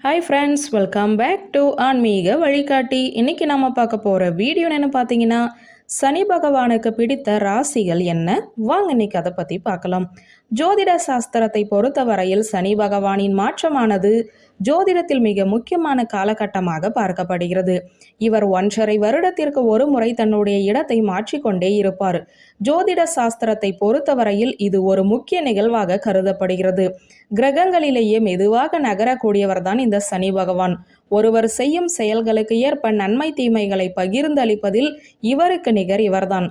Hi friends, welcome back to ஆன்மீக வழிகாட்டி. இன்னைக்கு நம்ம பார்க்க போகிற வீடியோ என்ன பார்த்தீங்கன்னா, சனி பகவானுக்கு பிடித்த ராசிகள் என்ன? வாங்க இன்னைக்கு அதை பற்றி பார்க்கலாம். ஜோதிட சாஸ்திரத்தை பொறுத்தவரையில் சனி பகவானின் மாற்றமானது ஜோதிடத்தில் மிக முக்கியமான காலகட்டமாக பார்க்கப்படுகிறது. இவர் 1.5 வருடத்திற்கு ஒரு முறை தன்னுடைய இடத்தை மாற்றிக்கொண்டே இருப்பார். ஜோதிட சாஸ்திரத்தை பொறுத்தவரையில் இது ஒரு முக்கிய நிகழ்வாக கருதப்படுகிறது. கிரகங்களிலேயே மெதுவாக நகரக்கூடியவர் தான் இந்த சனி பகவான். ஒருவர் செய்யும் செயல்களுக்கு ஏற்ப நன்மை தீமைகளை பகிர்ந்தளிப்பதில் இவருக்கு நிகர் இவர்தான்.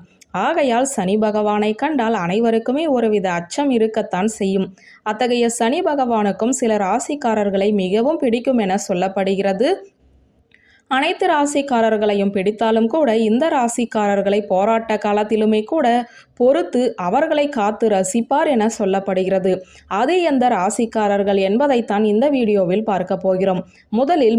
ஆகையால் சனி பகவானை கண்டால் அனைவருக்குமே ஒருவித அச்சம் இருக்கத்தான் செய்யும். அத்தகைய சனி பகவானுக்கும் சில ராசிக்காரர்களை மிகவும் பிடிக்கும் என சொல்லப்படுகிறது. அனைத்து ராசிக்காரர்களையும் பிடித்தாலும் கூட இந்த ராசிக்காரர்களை போராட்ட காலத்திலுமே கூட பொறுத்து அவர்களை காத்து ரசிப்பார் என சொல்லப்படுகிறது. அது எந்த ராசிக்காரர்கள் என்பதைத்தான் இந்த வீடியோவில் பார்க்க போகிறோம். முதலில்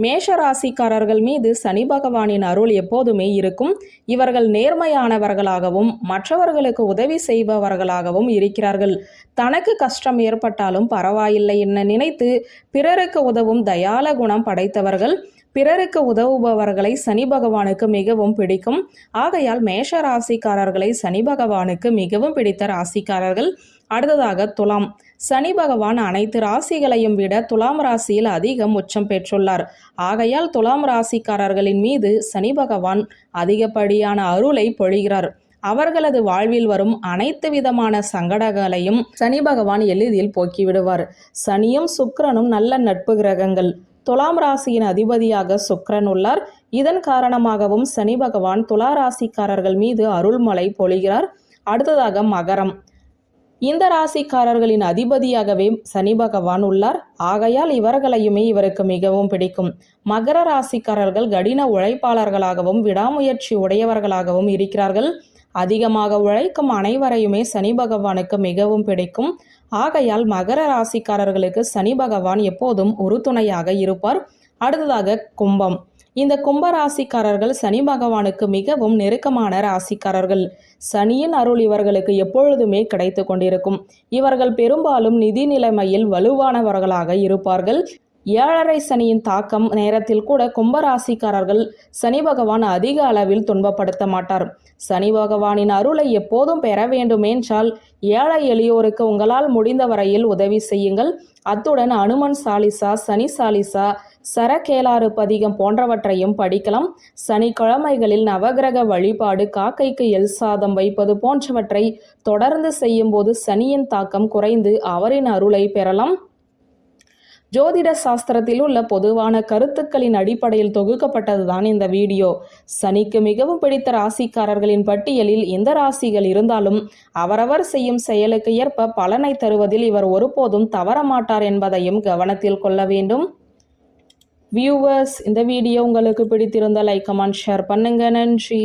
மேஷ ராசிக்காரர்கள் மீது சனி பகவானின் அருள் எப்போதுமே இருக்கும். இவர்கள் நேர்மையானவர்களாகவும் மற்றவர்களுக்கு உதவி செய்பவர்களாகவும் இருக்கிறார்கள். தனக்கு கஷ்டம் ஏற்பட்டாலும் பரவாயில்லை என நினைத்து பிறருக்கு உதவும் தயால குணம் படைத்தவர்கள். பிறருக்கு உதவுபவர்களை சனி பகவானுக்கு மிகவும் பிடிக்கும். ஆகையால் மேஷ ராசிக்காரர்களை சனி பகவானுக்கு மிகவும் பிடித்த ராசிக்காரர்கள். அடுத்ததாக துலாம். சனி பகவான் அனைத்து ராசிகளையும் விட துலாம் ராசியில் அதிகம் உச்சம் பெற்றுள்ளார். ஆகையால் துலாம் ராசிக்காரர்களின் மீது சனி பகவான் அதிகப்படியான அருளை பொழிகிறார். அவர்களது வாழ்வில் வரும் அனைத்து விதமான சங்கடங்களையும் சனி பகவான் எளிதில் போக்கிவிடுவார். சனியும் சுக்கிரனும் நல்ல நட்பு கிரகங்கள். துலாம் ராசியின் அதிபதியாக சுக்கிரன் உள்ளார். இதன் காரணமாகவும் சனி பகவான் துலா ராசிக்காரர்கள் மீது அருள்மழை பொழிகிறார். அடுத்ததாக மகரம். இந்த ராசிக்காரர்களின் அதிபதியாகவே சனி பகவான் உள்ளார். ஆகையால் இவர்களையுமே இவருக்கு மிகவும் பிடிக்கும். மகர ராசிக்காரர்கள் கடின உழைப்பாளர்களாகவும் விடாமுயற்சி உடையவர்களாகவும் இருக்கிறார்கள். அதிகமாக உழைக்கும் அனைவரையுமே சனி பகவானுக்கு மிகவும் பிடிக்கும். ஆகையால் மகர ராசிக்காரர்களுக்கு சனி பகவான் எப்போதும் உறுதுணையாக இருப்பார். அடுத்ததாக கும்பம். இந்த கும்ப ராசிக்காரர்கள் சனி பகவானுக்கு மிகவும் நெருக்கமான ராசிக்காரர்கள். சனியின் அருள் இவர்களுக்கு எப்பொழுதுமே கிடைத்து கொண்டிருக்கும். இவர்கள் பெரும்பாலும் நிதி நிலைமையில் வலுவானவர்களாக இருப்பார்கள். 7.5 சனியின் தாக்கம் நேரத்தில் கூட கும்பராசிக்காரர்கள் சனி பகவான் அதிக அளவில் துன்பப்படுத்த மாட்டார். சனி பகவானின் அருளை எப்போதும் பெற வேண்டுமென்றால் ஏழை எளியோருக்கு உங்களால் முடிந்த வரையில் உதவி செய்யுங்கள். அத்துடன் அனுமன் சாலிசா, சனி சாலிசா, சரகேலாறு பதிகம் போன்றவற்றையும் படிக்கலாம். சனிக்கிழமைகளில் நவகிரக வழிபாடு, காக்கைக்கு எல் சாதம் வைப்பது போன்றவற்றை தொடர்ந்து செய்யும் போது சனியின் தாக்கம் குறைந்து அவரின் அருளை பெறலாம். ஜோதிட சாஸ்திரத்தில் உள்ள பொதுவான கருத்துக்களின் அடிப்படையில் தொகுக்கப்பட்டதுதான் இந்த வீடியோ. சனிக்கு மிகவும் பிடித்த ராசிக்காரர்களின் பட்டியலில் எந்த ராசிகள் இருந்தாலும் அவரவர் செய்யும் செயலுக்கு ஏற்ப பலனை தருவதில் இவர் ஒருபோதும் தவறமாட்டார் என்பதையும் கவனத்தில் கொள்ள வேண்டும். வியூவர்ஸ், இந்த வீடியோ உங்களுக்கு பிடித்திருந்தால் லைக், கமெண்ட், ஷேர் பண்ணுங்க. நன்றி.